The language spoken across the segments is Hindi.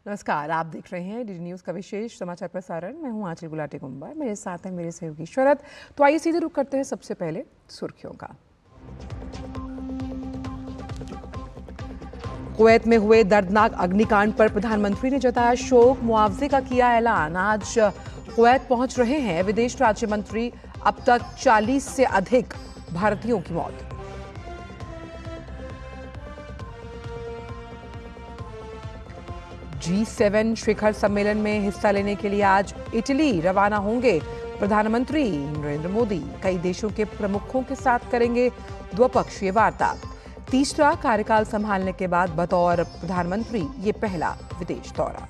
नमस्कार, आप देख रहे हैं डीडी न्यूज़ का विशेष समाचार प्रसारण। मैं हूं आंचल गुलाटी कुंबर, मेरे साथ हैं मेरे सहयोगी शरद। तो आइए सीधे रुख करते हैं सबसे पहले सुर्खियों का। कुवैत में हुए दर्दनाक अग्निकांड पर प्रधानमंत्री ने जताया शोक, मुआवजे का किया ऐलान। आज कुवैत पहुंच रहे हैं विदेश राज्य मंत्री। अब तक 40 से अधिक भारतीयों की मौत। G7 शिखर सम्मेलन में हिस्सा लेने के लिए आज इटली रवाना होंगे प्रधानमंत्री नरेंद्र मोदी। कई देशों के प्रमुखों के साथ करेंगे द्विपक्षीय वार्ता। तीसरा कार्यकाल संभालने के बाद बतौर प्रधानमंत्री ये पहला विदेश दौरा।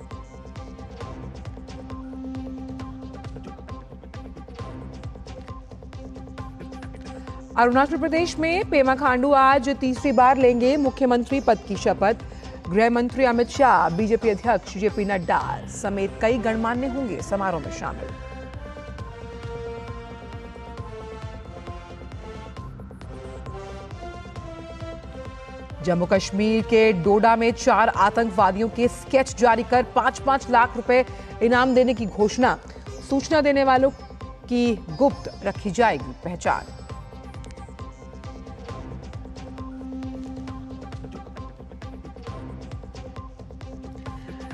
अरुणाचल प्रदेश में पेमा खांडू आज तीसरी बार लेंगे मुख्यमंत्री पद की शपथ। गृह मंत्री अमित शाह, बीजेपी अध्यक्ष जेपी नड्डा समेत कई गणमान्य होंगे समारोह में शामिल। जम्मू कश्मीर के डोडा में 4 आतंकवादियों के स्केच जारी कर 5-5 लाख रुपए इनाम देने की घोषणा। सूचना देने वालों की गुप्त रखी जाएगी पहचान।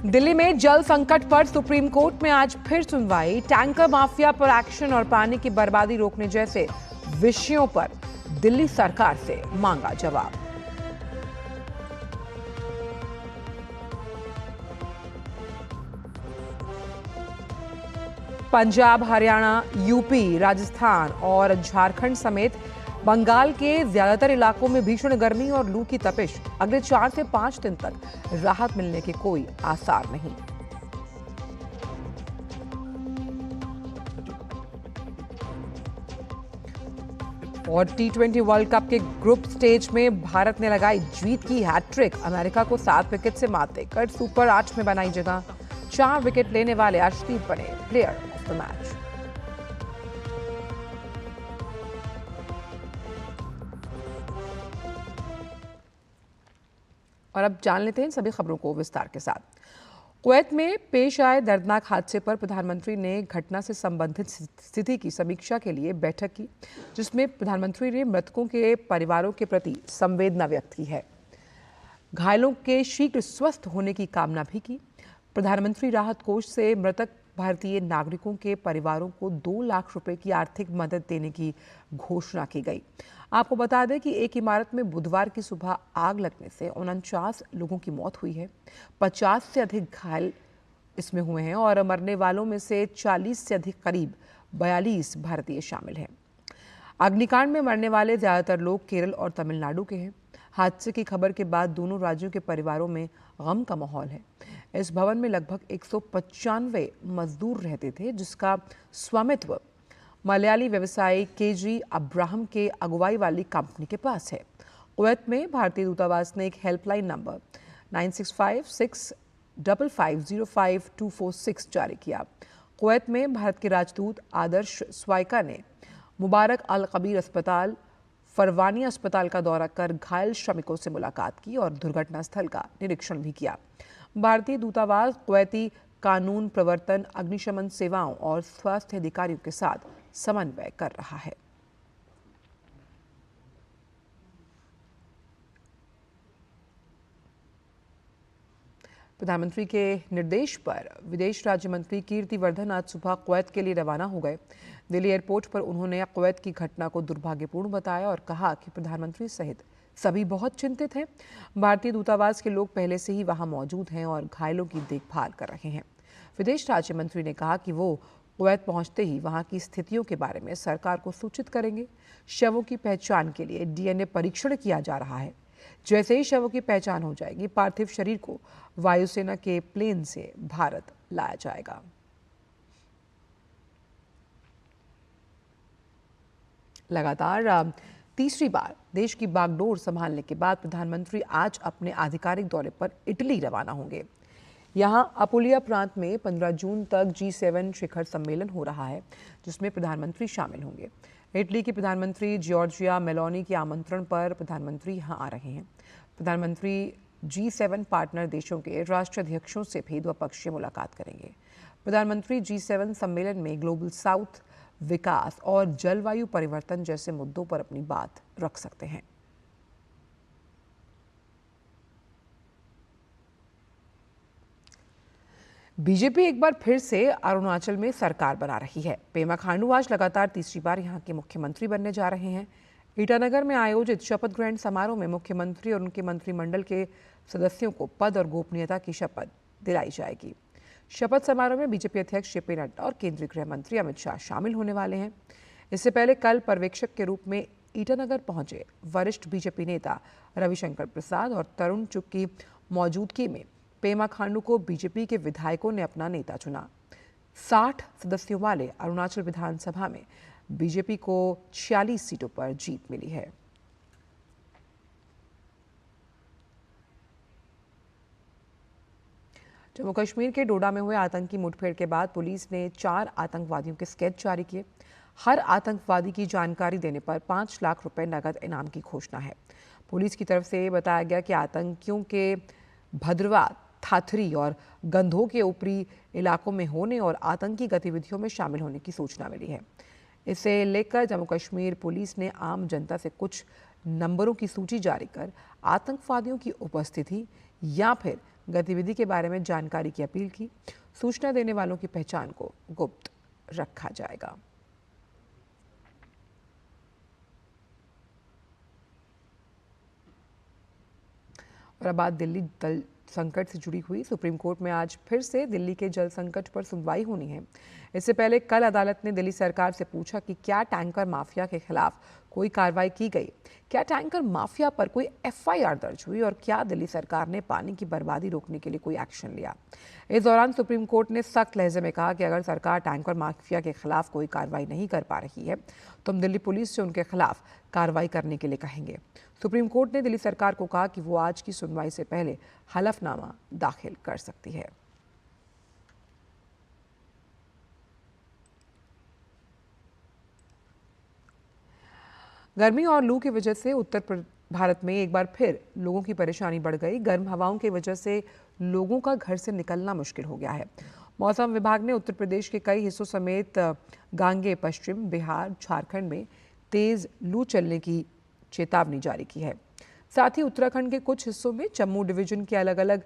दिल्ली में जल संकट पर सुप्रीम कोर्ट में आज फिर सुनवाई। टैंकर माफिया पर एक्शन और पानी की बर्बादी रोकने जैसे विषयों पर दिल्ली सरकार से मांगा जवाब। पंजाब, हरियाणा, यूपी, राजस्थान और झारखंड समेत बंगाल के ज्यादातर इलाकों में भीषण गर्मी और लू की तपिश। अगले 4 से 5 दिन तक राहत मिलने के कोई आसार नहीं। और T20 वर्ल्ड कप के ग्रुप स्टेज में भारत ने लगाई जीत की हैट्रिक। अमेरिका को 7 विकेट से मात देकर सुपर 8 में बनाई जगह। 4 विकेट लेने वाले अर्शदीप बने प्लेयर ऑफ द मैच। और अब जान लेते हैं सभी खबरों को विस्तार के साथ। कुवैत में पेश आए दर्दनाक हादसे पर प्रधानमंत्री ने घटना से संबंधित स्थिति की समीक्षा के लिए बैठक की, जिसमें प्रधानमंत्री ने मृतकों के परिवारों के प्रति संवेदना व्यक्त की है। घायलों के शीघ्र स्वस्थ होने की कामना भी की। प्रधानमंत्री राहत कोष से मृतक भारतीय नागरिकों के परिवारों को 2 लाख रुपए की आर्थिक मदद देने की घोषणा की गई। आपको बता दें कि एक इमारत में बुधवार की सुबह आग लगने से 49 लोगों की मौत हुई है। 50 से अधिक घायल इसमें हुए हैं और मरने वालों में से 40 से अधिक करीब 42 भारतीय शामिल हैं। अग्निकांड में मरने वाले ज्यादातर लोग केरल और तमिलनाडु के हैं। हादसे की खबर के बाद दोनों राज्यों के परिवारों में गम का माहौल है। इस भवन में लगभग 195 मजदूर रहते थे, जिसका स्वामित्व मलयाली व्यवसायी केजी अब्राहम के अगुवाई वाली कंपनी के पास है। कुवैत में भारतीय दूतावास ने एक हेल्पलाइन नंबर 9656550524 जारी किया। कुवैत में भारत के राजदूत आदर्श स्वाइका ने मुबारक अल कबीर अस्पताल, फरवानी अस्पताल का दौरा कर घायल श्रमिकों से मुलाकात की और दुर्घटना स्थल का निरीक्षण भी किया। भारतीय दूतावास कुवैती कानून प्रवर्तन, अग्निशमन सेवाओं और स्वास्थ्य अधिकारियों के साथ समन्वय कर रहा है। प्रधानमंत्री के निर्देश पर विदेश राज्य मंत्री कीर्ति वर्धन आज सुबह कुवैत के लिए रवाना हो गए। दिल्ली एयरपोर्ट पर उन्होंने कुवैत की घटना को दुर्भाग्यपूर्ण बताया और कहा कि प्रधानमंत्री सहित सभी बहुत चिंतित हैं। भारतीय दूतावास के लोग पहले से ही वहां मौजूद हैं और घायलों की देखभाल कर रहे हैं। विदेश राज्य मंत्री ने कहा कि वो कुवैत पहुंचते ही वहां की स्थितियों के बारे में सरकार को सूचित करेंगे। शवों की पहचान के लिए डीएनए परीक्षण किया जा रहा है। जैसे ही शवों की पहचान हो जाएगी, पार्थिव शरीर को वायुसेना के प्लेन से भारत लाया जाएगा। लगातार तीसरी बार देश की बागडोर संभालने के बाद प्रधानमंत्री आज अपने आधिकारिक दौरे पर इटली रवाना होंगे। यहां अपुलिया प्रांत में 15 जून तक G7 शिखर सम्मेलन हो रहा है, जिसमें प्रधानमंत्री शामिल होंगे। इटली की प्रधानमंत्री जॉर्जिया मेलोनी के आमंत्रण पर प्रधानमंत्री यहां आ रहे हैं। प्रधानमंत्री G7 पार्टनर देशों के राष्ट्राध्यक्षों से भी द्विपक्षीय मुलाकात करेंगे। प्रधानमंत्री G7 सम्मेलन में ग्लोबल साउथ, विकास और जलवायु परिवर्तन जैसे मुद्दों पर अपनी बात रख सकते हैं। बीजेपी एक बार फिर से अरुणाचल में सरकार बना रही है। पेमा खांडू आज लगातार तीसरी बार यहां के मुख्यमंत्री बनने जा रहे हैं। ईटानगर में आयोजित शपथ ग्रहण समारोह में मुख्यमंत्री और उनके मंत्रिमंडल के सदस्यों को पद और गोपनीयता की शपथ दिलाई जाएगी। शपथ समारोह में बीजेपी अध्यक्ष जेपी नड्डा और केंद्रीय गृह मंत्री अमित शाह शामिल होने वाले हैं। इससे पहले कल पर्यवेक्षक के रूप में ईटानगर पहुंचे वरिष्ठ बीजेपी नेता रविशंकर प्रसाद और तरुण चुग की मौजूदगी में पेमा खांडू को बीजेपी के विधायकों ने अपना नेता चुना। 60 सदस्यों वाले अरुणाचल विधानसभा में बीजेपी को 46 सीटों पर जीत मिली है। जम्मू कश्मीर के डोडा में हुए आतंकी मुठभेड़ के बाद पुलिस ने 4 आतंकवादियों के स्केच जारी किए। हर आतंकवादी की जानकारी देने पर 5 लाख रुपए नगद इनाम की घोषणा है। पुलिस की तरफ से बताया गया कि आतंकियों के भद्रवा, थाथरी और गंधो के ऊपरी इलाकों में होने और आतंकी गतिविधियों में शामिल होने की सूचना मिली है। इसे लेकर जम्मू कश्मीर पुलिस ने आम जनता से कुछ नंबरों की सूची जारी कर आतंकवादियों की उपस्थिति या फिर गतिविधि के बारे में जानकारी की अपील की। सूचना देने वालों की पहचान को गुप्त रखा जाएगा। और अब बात दिल्ली जल संकट से जुड़ी हुई। सुप्रीम कोर्ट में आज फिर से दिल्ली के जल संकट पर सुनवाई होनी है। इससे पहले कल अदालत ने दिल्ली सरकार से पूछा कि क्या टैंकर माफिया के खिलाफ कोई कार्रवाई की गई, क्या टैंकर माफिया पर कोई एफआईआर दर्ज हुई और क्या दिल्ली सरकार ने पानी की बर्बादी रोकने के लिए कोई एक्शन लिया। इस दौरान सुप्रीम कोर्ट ने सख्त लहजे में कहा कि अगर सरकार टैंकर माफिया के खिलाफ कोई कार्रवाई नहीं कर पा रही है तो हम दिल्ली पुलिस से उनके खिलाफ कार्रवाई करने के लिए कहेंगे। सुप्रीम कोर्ट ने दिल्ली सरकार को कहा कि वो आज की सुनवाई से पहले हलफनामा दाखिल कर सकती है। गर्मी और लू की वजह से उत्तर भारत में एक बार फिर लोगों की परेशानी बढ़ गई। गर्म हवाओं की वजह से लोगों का घर से निकलना मुश्किल हो गया है। मौसम विभाग ने उत्तर प्रदेश के कई हिस्सों समेत गांगे, पश्चिम बिहार, झारखंड में तेज लू चलने की चेतावनी जारी की है। साथ ही उत्तराखंड के कुछ हिस्सों में जम्मू डिवीजन के अलग अलग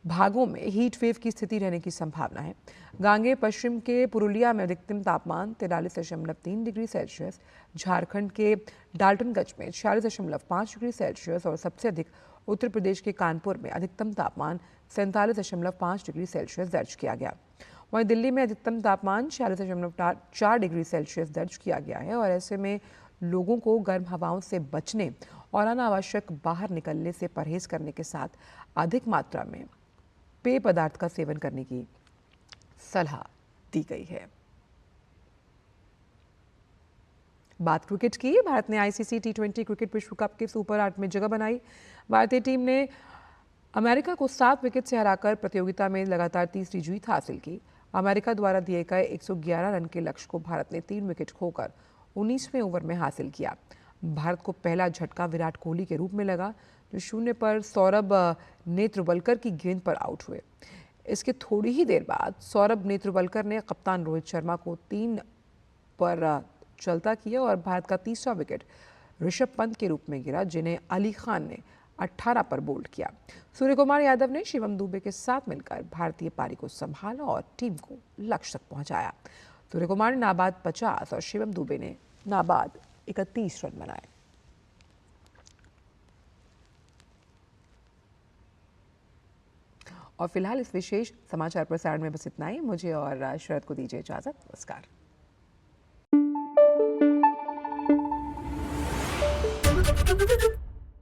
भागों में हीट वेव की स्थिति रहने की संभावना है। गांगे पश्चिम के पुरुलिया में अधिकतम तापमान 43.3 डिग्री सेल्सियस, झारखंड के डाल्टनगंज में 46.5 डिग्री सेल्सियस और सबसे अधिक उत्तर प्रदेश के कानपुर में अधिकतम तापमान 47.5 डिग्री सेल्सियस दर्ज किया गया। वहीं दिल्ली में अधिकतम तापमान 46.4 डिग्री सेल्सियस दर्ज किया गया है और ऐसे में लोगों को गर्म हवाओं से बचने और अनावश्यक बाहर निकलने से परहेज करने के साथ अधिक मात्रा में पेय पदार्थ का सेवन करने की सलाह दी गई है। बात क्रिकेट की। भारत ने आईसीसी टी20 क्रिकेट विश्व कप के सुपर 8 में जगह बनाई। भारतीय टीम ने अमेरिका को 7 विकेट से हराकर प्रतियोगिता में लगातार तीसरी जीत हासिल की। अमेरिका द्वारा दिए गए 111 रन के लक्ष्य को भारत ने 3 विकेट खोकर 19वें ओवर में हासिल किया। भारत को पहला झटका विराट कोहली के रूप में लगा, जो 0 पर सौरभ नेत्रवलकर की गेंद पर आउट हुए। इसके थोड़ी ही देर बाद सौरभ नेत्रवलकर ने कप्तान रोहित शर्मा को 3 पर चलता किया और भारत का तीसरा विकेट ऋषभ पंत के रूप में गिरा, जिन्हें अली खान ने 18 पर बोल्ड किया। सूर्यकुमार यादव ने शिवम दुबे के साथ मिलकर भारतीय पारी को संभाला और टीम को लक्ष्य तक पहुंचाया। सूर्यकुमार ने नाबाद 50 और शिवम दुबे ने नाबाद 31 रन बनाए। और फिलहाल इस विशेष समाचार प्रसारण में बस इतना ही। मुझे और शरद को दीजिए इजाजत। नमस्कार।